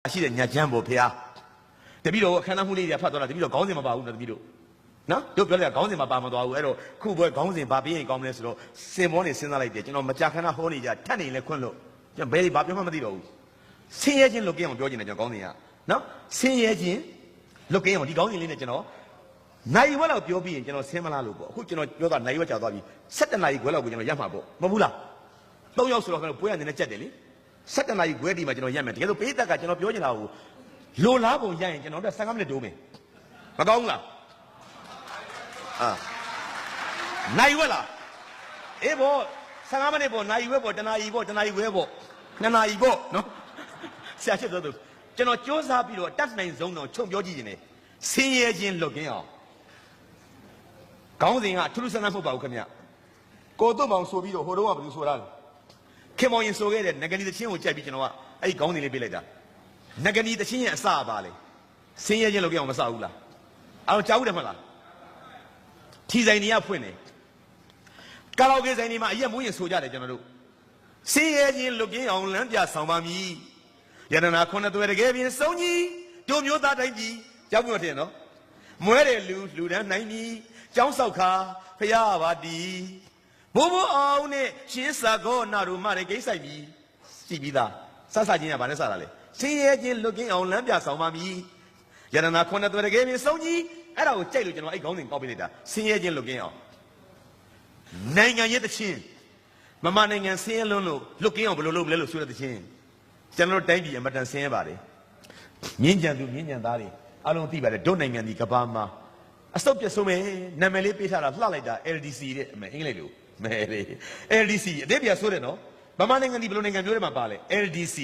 ရှိတဲ့ညာချမ်းပေါ်ဖျားတပည့်တော်အခမ်းအနားမှုလေးတွေဖတ်သွားတာတပည့်တော်ခေါင်းစဉ်မပါဘူးနော်တပည့်တော်နော်တို့ပြောလိုက်တာခေါင်းစဉ်မပါမသွားဘူးအဲ့တော့ခုပွဲခေါင်းစဉ်ဘာပြီးရင်ကောင်းမလဲဆိုတော့စင်ပေါ်နေစဉ်းစားလိုက်တယ်ကျွန်တော်မကြာခဏဟောနေကြထက်နေလဲခွန့်လို့ကျွန်တော်ဘယ်ဒီဘာပြောမှမသိတော့ဘူးဆင်းရဲခြင်းလွတ်ကင်းအောင်ပြောချင်တယ်ကျွန်တော်ခေါင်းစဉ်ကနော်ဆင်းရဲခြင်းလွတ်ကင်းအောင်ဒီခေါင်းစဉ်လေးနဲ့ကျွန်တော်နိုင်ဝက်လောက်ပြောပြီးရင်ကျွန်တော်ဆင်းမလားလို့ပေါ့အခုကျွန်တော်ပြောတာနိုင်ဝက်ကြာသွားပြီ7 နာရီခွဲလောက်ကိုကျွန်တော်ရမှာပေါ့မဟုတ်ဘူးလား3 ယောက်ဆိုတော့ပွဲရနေနဲ့ကြက်တယ်လေ7 နာရီခွဲဒီမှာကျွန်တော်ရက်မယ်တကယ်ဆိုပေးတက်ကကျွန်တော်ပြောချင်တာကိုလိုလားပုံရရင်ကျွန်တော်တို့15 မိနစ်တိုးမယ်မကောင်းဘူးလားနိုင်ဝက်လားအေးပေါ့15 မိနစ်ပေါ့နိုင်ဝက်ပေါ့တနာရီပေါ့တနာရီခွဲပေါ့2 နာရီပေါ့နော်ဆရာဖြစ်သွားသူကျွန်တော်စ조사ပြီးတော့တတ်နိုင်ဆုံးတော့ခြုံပြောကြည့်နေတယ်ဆင်းရဲခြင်းလွတ်ကင်းအောင်ခေါင်းစဉ်ကထူးထူးဆန်းဆန်းမဟုတ်ပါဘူးခင်ဗျကိုတို့မောင်ဆိုပြီးတော့ဟိုတော့ကဘယ်လိုဆိုတာလဲခင်မောင်ရင်ဆိုခဲ့တဲ့ငကနီတချင်းကိုကြိုက်ပြီးကျွန်တော်ကအဲ့ဒီခေါင်းစဉ်လေးပေးလိုက်တာငကနီတချင်းရဲ့အစပါလေဆင်းရဲခြင်းလွတ်ကင်းအောင်မစဘူးလားအဲ့တော့ကြားဘူးတယ်မဟုတ်လားထီဆိုင်တွေကဖွင့်တယ်ကာလာအိုကေဆိုင်တွေမှာအရက်မွေးရင်ဆိုကြတယ်ကျွန်တော်တို့ဆင်းရဲခြင်းလွတ်ကင်းအောင်လမ်းပြဆောင်ပါမည်ယန္တနာ9 သွဲတကယ်ပြင်စုံကြီးတို့မျိုးသားတိုင်းကြီးကြောက်ပြီးတော့ထင်နော်မွဲတယ်လူတန်းနိုင်ပြီကျောင်းဆောက်ခါဖရာပါတီဘိုးဘိုးအောင်နဲ့ရှင်းစာကောနာတို့မတဲ့ကိစ္စကြီးကြည့်ပြီးသားစဆချင်းကဘာနဲ့စတာလဲဆင်းရဲခြင်းလွတ်ကင်းအောင်လမ်းပြဆောင်ပါမည်ယန္တနာ9 သွဲတကယ်ပြင်စုံကြီးအဲ့ဒါကိုကြိုက်လို့ကျွန်တော်အဲ့ခေါင်းစဉ်ကောက်ပေးလိုက်တာဆင်းရဲခြင်းလွတ်ကင်းအောင်နိုင်ငံရဲ့တခြင်းမမနိုင်ငံဆင်းရဲလွန်းလို့လွတ်ကင်းအောင်ဘယ်လိုလုပ်မလဲလို့ဆိုတဲ့တခြင်းကျွန်တော်တို့တိုင်းပြည်အမတန်ဆင်းရဲပါတယ်မြင့်ကြံသူမြင့်ကြံသားတွေအားလုံးသိပါတယ်ဒုနိုင်ငံဒီကဘာမှာအစုပ်ပြဆုံးမယ်နာမည်လေးပေးထားတာလှလိုက်တာ LDC တဲ့အင်္ဂလိပ်လိုမဲလေ LDC အသေးပြဆိုးတယ်နော်ဗမာနိုင်ငံဒီဘယ်လိုနိုင်ငံမျိုးတွေမှာပါလဲ LDC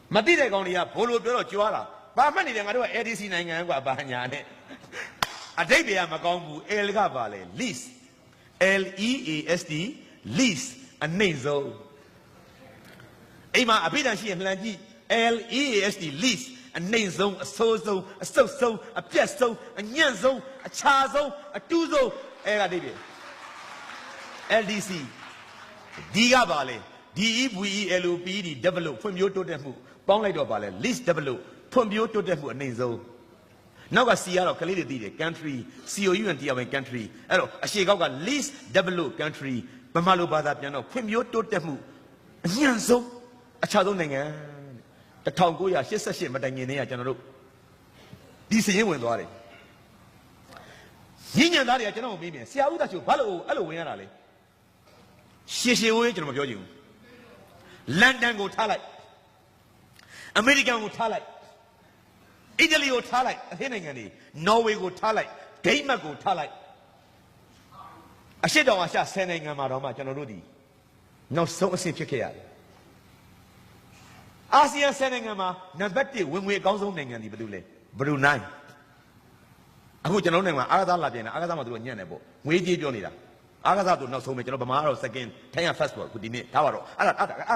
မသိတဲ့ကောင်တွေကဘိုးလိုပြောတော့ကြွားတာဘာမှတ်နေတယ်ငါတို့က LDC နိုင်ငံကွာဘာညာနဲ့အတိတ်တွေကမကောင်းဘူး L ကပါလဲ least LEAST least အနှိမ့်ဆုံးအိမ်မှာအဘိဓမ္မာရှိရင်လှန်ကြည့် LEAST least အနှိမ့်ဆုံးအဆိုးဆုံးအဆုတ်ဆုံးအပြတ်ဆုံးအညံ့ဆုံးအချာဆုံးအတူးဆုံးအဲ့ဒါတိပြ LDC ဒီကပါလေ DEVELOPD develop ဖွံ့ဖြိုးတိုးတက်မှုပေါင်းလိုက်တော့ပါလေ least develop ဖွံ့ဖြိုးတိုးတက်မှုအနှိမ့်ဆုံးနောက်က C ကတော့ကလေးတွေသိတယ် country COUNT ဝင် country အဲ့တော့အရှေ့ကောက်က least develop country ဗမာလိုဘာသာပြန်တော့ဖွံ့ဖြိုးတိုးတက်မှုအညံ့ဆုံးအချာဆုံးနိုင်ငံ1988မတိုင်ခင်တည်းကကျွန်တော်တို့ဒီစရင်ဝင်သွားတယ်ညဉ့်ညံသားတွေကကျွန်တော်ကိုမေးပြန်ဆရာဦးသားချိုဘာလို့အဲ့လိုဝင်ရတာလဲရှေရှေဝေးကျွန်တော်မပြောချင်ဘူးလန်ဒန်ကိုထားလိုက်အမေရိကန်ကိုထားလိုက်အီတလီကိုထားလိုက်အသေးနိုင်ငံတွေနော်ဝေကိုထားလိုက်ဒိန်းမတ်ကိုထားလိုက်အရှေ့တောင်အာရှ10 နိုင်ငံမှာတော့မှကျွန်တော်တို့ဒီနောက်ဆုံးအဆင့်ဖြစ်ခဲ့ရတယ်အာဆီယံ10 နိုင်ငံမှာနံပါတ်1ဝင်ငွေအကောင်းဆုံးနိုင်ငံဒီဘယ်လိုလဲဘရူနိုင်းအခုကျွန်တော်နိုင်ငံမှာအားကစားလာပြန်တာအားကစားမှာသူတို့ညံ့တယ်ပေါ့ငွေကြေးပြောနေတာအားကစားသူနောက်ဆုံးပဲကျွန်တော်ဗမာကတော့ second ထိုင်းရ first ပေါ့ခုဒီနေ့ဒါပါတော့အဲ့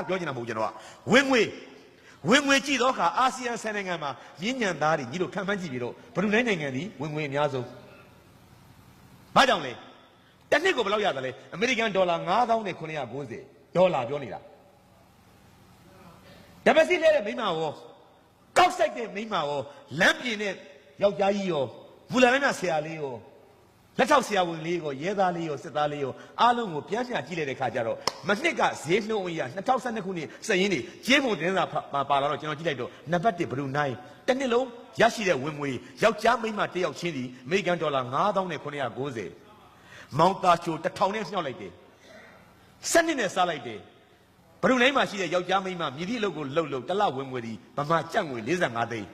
ပြောချင်တာမဟုတ်ကျွန်တော်ကဝင်ငွေကြည့်တော့ခါအာဆီယံ10 နိုင်ငံမှာရင်းညံသားတွေညီတို့ခံမှန်းကြည့်ပြီးတော့ဘရူနိုင်းနိုင်ငံဒီဝင်ငွေအများဆုံးဘာကြောင့်လဲတစ်နှစ်ကိုဘယ်လောက်ရတယ်လဲအမေရိကန်ဒေါ်လာ9990ဒေါ်လာပြောနေတာဓမ္မစီလဲတဲ့မိမရောကောက်ဆိုင်တဲ့မိမရောလမ်းပြင်တဲ့ယောက်ျားကြီးရောဘူလာလိုက်မြဆရာလေးရောလက်ထောက်ဆရာဝန်လေးရောရဲသားလေးရောစစ်သားလေးရောအားလုံးကိုပြန်ပြန်ကြည့်လိုက်တဲ့ခါကျတော့မနှစ်ကဈေးနှုန်းအရာ2012ခုနှစ်စည်ရင်းတွေကျေးပုံတင်းစာပါလာတော့ကျွန်တော်ကြည့်လိုက်တော့နံပါတ်1ဘရူနိုင်းတစ်နှစ်လုံးရရှိတဲ့ဝင်ငွေယောက်ျားမိန်းမတစ်ယောက်ချင်းဒီအမေရိကန်ဒေါ်လာ9990မောင်တာချို1000နဲ့မြှောက်လိုက်တယ်7 နှစ်နဲ့စားလိုက်တယ်ဘရူနိုင်းမှာရှိတဲ့ယောက်ျားမိန်းမမြည်သည့်အလုပ်ကိုလှုပ်တလဝင်ငွေဒီဗမာကျပ်ငွေ45 သိန်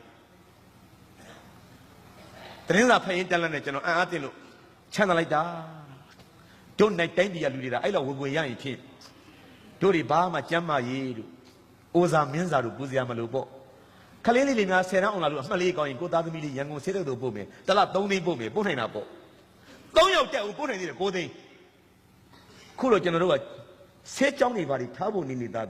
းတင်းစာဖရင်တက်လက်နဲ့ကျွန်တော်အားတင်လို့ချမ်းသာလိုက်တာတို့နိုင်တိုင်းပြည်လူတွေကအဲ့လောက်ဝင်ငွေရရင်ဖြင့်တို့တွေဘာမှကြမ်းမာရေးတို့အိုစာမင်းစာတို့ပူစရာမလိုပေါ့ခလေးလေးတွေများ10 တန်းအောင်လာလို့အမှတ်လေးကောင်းရင်ကိုသားသမီးလေးရန်ကုန်ဆေးတုပ်တို့ပို့မယ်တလ3 သိန်းပို့မယ်ပို့နိုင်တာပေါ့3 ယောက်တက်အောင်ပို့နိုင်သေးတယ်9 သိန်းခုတော့ကျွန်တော်တို့ကဆေးကြောင်းတွေပါထားဖို့နေသား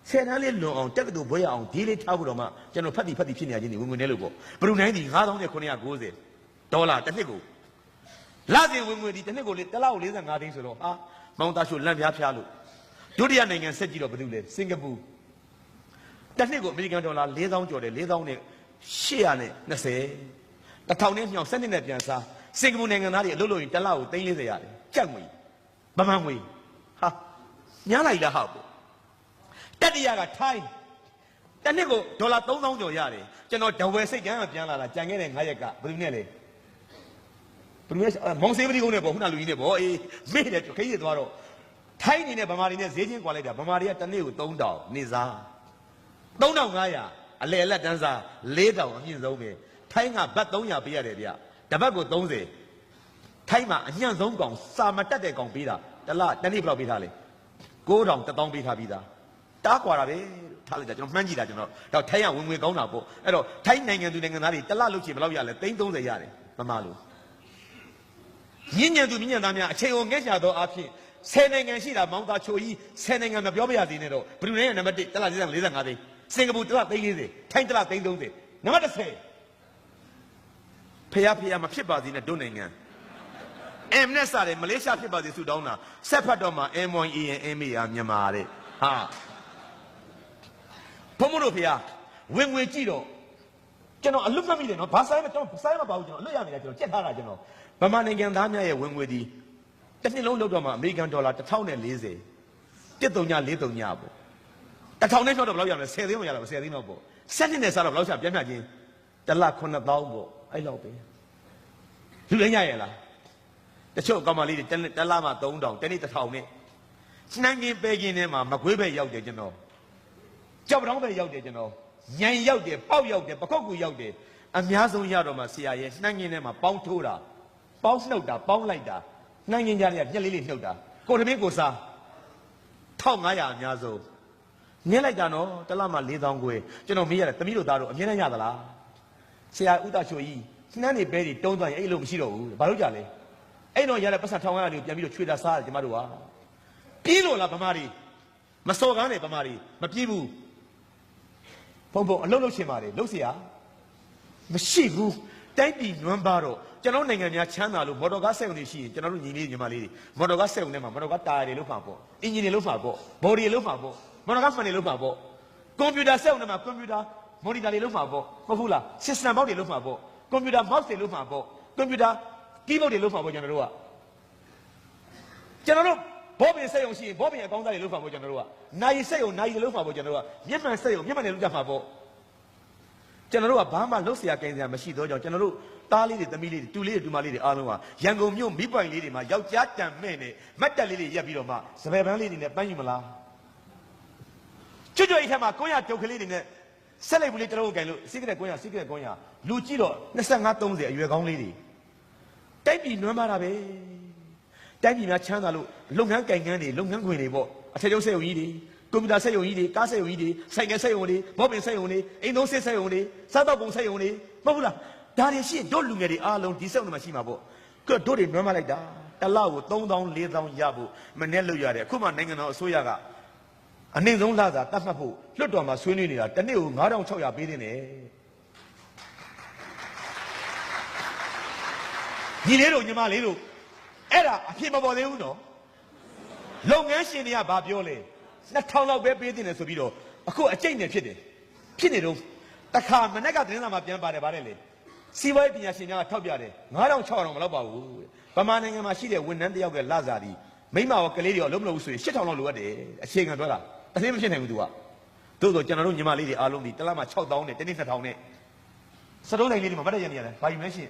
10 တန်းလေးလွန်အောင်တက်ကတူဘွဲရအောင်ဒီလေးထားဖို့တော့မှကျွန်တော်ဖတ်တီဖြစ်နေရချင်းဒီဝင်ငွေနဲ့လို့ပေါ့ဘရူနိုင်းဒီ9990ဒေါ်လာတစ်နှစ်ကိုလစဉ်ဝင်ငွေဒီတစ်နှစ်ကိုလေတစ်လကို45 သိန်းဆိုတော့ဟာမောင်သားရှို့လန့်ပြားဖျားလို့ဒုတိယနိုင်ငံဆက်ကြည့်တော့ဘာလို့လဲစင်ကာပူ တစ်နှစ်ကိုအမေရိကန်ဒေါ်လာ4000ကျော်တယ်4000နဲ့820တစ်ထောင်နဲ့မြောင်7နှစ်နဲ့ပြန်စားစင်ကာပူနိုင်ငံသားတွေအလုပ်လုပ်ရင်တစ်လကို340ရတယ်ကြက်ငွေဗမာငွေဟာညားလိုက်လားဟာပေါ့တတိယကထိုင်းတစ်နှစ်ကိုဒေါ်လာ3000ကျော်ရတယ်ကျွန်တော်ဒဝယ်စိတ်ကန်းကပြန်လာတာကြံခဲ့တဲ့9ရက်ကဘယ်သူနဲ့လဲဘယ်သူလဲမောင်စေးပတိကုန်းနဲ့ပေါ့ခုနလူကြီးနဲ့ပေါ့အေးမေ့တယ်ခရီးသွားတော့ထိုင်းနေနဲ့ဗမာတွေနဲ့ဈေးချင်းကွာလိုက်တာဗမာတွေကတစ်နေ့ကို3000နေစား3500အလဲအလက်တန်းစား4000အမြင့်ဆုံးပဲထိုင်းကဘတ်300ပေးရတယ်ဗျတပတ်ကို30ထိုင်းမှာအညံ့ဆုံးကောင်စာမတက်တဲ့ကောင်ပေးတာတစ်နေ့ဘယ်လောက်ပေးထားလဲ9000 1000ပေးထားပြီးသားတားကွာတာပဲထားလိုက်တာကျွန်တော်မှန်းကြည့်တာကျွန်တော်တော့ထိုင်းကဝင်ငွေကောင်းတာပေါ့အဲ့တော့ထိုင်းနိုင်ငံသူနိုင်ငံသားတွေတစ်လလုပ်ချင်ဘယ်လောက်ရလဲ330ရတယ်မမလို့မြင့်ညံသူမြင့်ညံသားများအချိန်ကိုငှက်ရှာတော့အဖြစ်10နိုင်ငံရှိတာမောင်သားချိုကြီး10နိုင်ငံမပြောပြရသေးနဲ့တော့ဘယ်လိုလဲနံပါတ်1တစ်လ45သိန်းစင်ကာပူတစ်လ340ထိုင်းတစ်လ330နံပါတ်10ဖះမဖြစ်ပါသေးနဲ့တို့နိုင်ငံM နဲ့စတယ်မလေးရှားဖြစ်ပါသေးဆူတောင်းတာဆက်ဖတ်တော့မှ M1EN မြန်မာတဲ့ဟာဘုံမလို့ဖះဝင်ငွေကြည့်တော့ကျွန်တော်အလွတ်မှတ်မိတယ်နော်ဘာဆိုင်မကျွန်တော်ဆိုင်မပါဘူးကျွန်တော်အလွတ်ရနေတာကျွန်တော်ကြက်ထားတာကျွန်တော်ဗမာနိုင်ငံသားများရဲ့ဝင်ငွေဒီတစ်နှစ်လုံးလောက်တော့မှအမေရိကန်ဒေါ်လာ1040 1343ညပေါ့1000နဲ့ဖြောက်တော့ဘယ်လောက်ရမလဲ10သိန်းမရတော့10သိန်းတော့ပေါ့7နှစ်နဲ့စားတော့ဘယ်လောက်ချပြန်ဖြတ်ချင်းတစ်လ9000ပေါ့အဲ့လောက်ပဲလူလည်းညရလားတချို့အကောင်မလေးတွေတစ်လမှ3000တနေ့1000နဲ့နှမ်းကင်းပဲကင်းထဲမှာမကွေးပဲရောက်တယ်ကျွန်တော်ကြောက်တောင်းပဲရောက်တယ်ကျွန်တော်ညံရောက်တယ်ပေါက်ရောက်တယ်ပခုတ်ကူရောက်တယ်အများဆုံးရတော့မှဆရာရဲ့နှမ်းကင်းထဲမှာပေါင်းထိုးတာပေါင်းနှုတ်တာပေါင်းလိုက်တာနှမ်းကင်းကြတဲ့ညက်လေးနှုတ်တာကိုသမင်းကိုစား1500အများဆုံးညက်လိုက်တာနော်တစ်လမှ4000ခွဲကျွန်တော်မေးရတယ်သမီးတို့သားတို့အမြဲတမ်းရသလားဆရာဥဒချိုကြီးနှမ်းနေပဲတွေတုံးသွားရင်အဲ့လိုမရှိတော့ဘူးဘာလို့ကြလဲအဲ့တော့ရတဲ့ပတ်စံ1500လေးကိုပြန်ပြီးတော့ချွေတာစားတယ်ကျမတို့ကပြေးလို့လားဗမာတွေမစော်ကားနဲ့ဗမာတွေမပြေးဘူးဘုံအလုံးလုံးရှင်ပါတယ်လုံးเสียမရှိဘူးတိုက်ပြည်နွမ်းပါတော့ကျွန်တော်နိုင်ငံများချမ်းသာလို့မော်တော်ကားစက်ရုံတွေရှိရင်ကျွန်တော်တို့ညီလေးညီမလေးတွေမော်တော်ကားစက်ရုံထဲမှာမော်တော်ကားတာယာတွေလုပ်မှာပေါ့အင်ဂျင်တွေလုပ်မှာပေါ့ဘော်ဒီတွေလုပ်မှာပေါ့မော်တော်ကားဖန်တွေလုပ်မှာပေါ့ကွန်ပျူတာစက်ရုံထဲမှာကွန်ပျူတာမော်နီတာတွေလုပ်မှာပေါ့မဟုတ်ဘူးလား system ဘောက်တွေလုပ်မှာပေါ့ကွန်ပျူတာ mouse တွေလုပ်မှာပေါ့ကွန်ပျူတာ keyboard တွေလုပ်မှာပေါ့ကျွန်တော်တို့ဘောပင်စက်ရုံရှိရင်ဘောပင်အကောင်းသားတွေလုပ်မှာပေါ့ကျွန်တော်တို့ကနိုင်စက်ရုံနိုင်တွေလုပ်မှာပေါ့ကျွန်တော်တို့ကမျက်မှန်စက်ရုံမျက်မှန်တွေလုပ်ကြမှာပေါ့ကျွန်တော်တို့ကဘာမှလုပ်เสียကိန်းစရာမရှိတော့ကြောင့်ကျွန်တော်တို့သားလေးတွေသမီးလေးတွေတူလေးတွေတူမလေးတွေအားလုံးကရန်ကုန်မြို့မိပွိုင်လေးတွေမှာယောက်ျားတန်မဲ့နဲ့မတ်တက်လေးတွေရက်ပြီးတော့မှစပယ်ပန်းလေးတွေနဲ့ပန်းယူမလားကျွတ်ကျွတ်အိတ်ထဲမှာကိုရတုတ်ကလေးတွေနဲ့ဆက်လိုက်ဘူးလေးတလုံးကိုင်လို့စိကတဲ့ကိုရလူကြည့်တော့25 30အရွယ်ကောင်းလေးတွေတိုက်ပြည်နွမ်းပါတာပဲတိုင်းပြည်များချမ်းသာလို့လုပ်ငန်းကိုင်ငန်းတွေလုပ်ငန်းခွင်တွေပေါ့အထက်ကျောင်းစက်ရုံကြီးတွေကွန်ပျူတာစက်ရုံကြီးတွေကားစက်ရုံကြီးတွေဆိုင်ကယ်စက်ရုံတွေဘောပင်စက်ရုံတွေအိမ်သုံးစက်ရုံတွေစားတော့ကုန်စက်ရုံတွေမဟုတ်ဘူးလားဒါတွေရှိရင်တို့လူငယ်တွေအားလုံးဒီစက်ရုံတွေမှာရှိမှာပေါ့ကဲတို့တွေနွမ်းမလိုက်တာတစ်လကို3000 4000ရဖို့မနဲ့လွတ်ရတယ်အခုမှနိုင်ငံတော်အစိုးရကအနှိမ့်ဆုံးလစာတတ်မှတ်ဖို့လွတ်တော်မှာဆွေးနွေးနေတာတစ်နေ့ကို9600ပေးနေတယ်ညီလေးတို့ညီမလေးတို့အဲ့ဒါအဖြစ်မပေါ်သေးဘူးနော်လုပ်ငန်းရှင်တွေကဘာပြောလဲ2000လောက်ပဲပေးတင်တယ်ဆိုပြီးတော့အခုအကျိတ်နဲ့ဖြစ်နေတော့တခါမနေ့ကသတင်းစာမှာပြန်ပါတယ်ဗါတယ်လေစီးပွားရေးပညာရှင်များကထောက်ပြတယ်9600မလောက်ပါဘူးဗမာနိုင်ငံမှာရှိတဲ့ဝန်ထမ်းတယောက်ကလစာဒီမိမရောကလေးတွေရောလုံးမလို့ဆိုရင်8000လောက်လိုအပ်တယ်အခြေခံပြောတာအသိမဖြစ်နိုင်ဘူးသူကသို့ဆိုကျွန်တော်တို့ညီမလေးတွေအားလုံးဒီတစ်လမှ6000နဲ့တစ်နေ့2000နဲ့စတုံးတိုင်းလေးတွေမှာမတ်တရနေရတယ်ဘာယူမလဲရှင်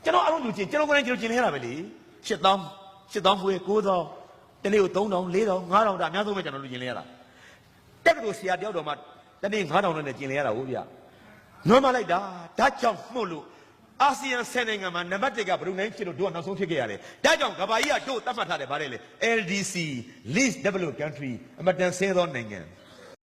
ကျွန်တော်အားလုံးလူချင်းကျွန်တော်ကိုယ်တိုင်ကျင်နေရတာပဲလေ8000ဖွေ9000တနေ့ကို3000 4000 5000ဒါအများဆုံးပဲကျွန်တော်တို့ကျင်နေရတာတက်ကတူဆရာတယောက်တော်မှတနေ့9000နဲ့ကျင်နေရတာဟုတ်ဗျာနွမ်းမလိုက်တာဒါကြောင့်မှုလို့အာဆီယံ10နိုင်ငံမှာနံပါတ်1ကဘရူနိုင်းဖြစ်လို့တို့ကနောက်ဆုံးဖြစ်ခဲ့ရတယ်ဒါကြောင့်ကဘာကြီးကတို့သတ်မှတ်ထားတယ်ဗါတယ်လေ LDC Least Developed Country အမတန်ဆဲသောနိုင်ငံ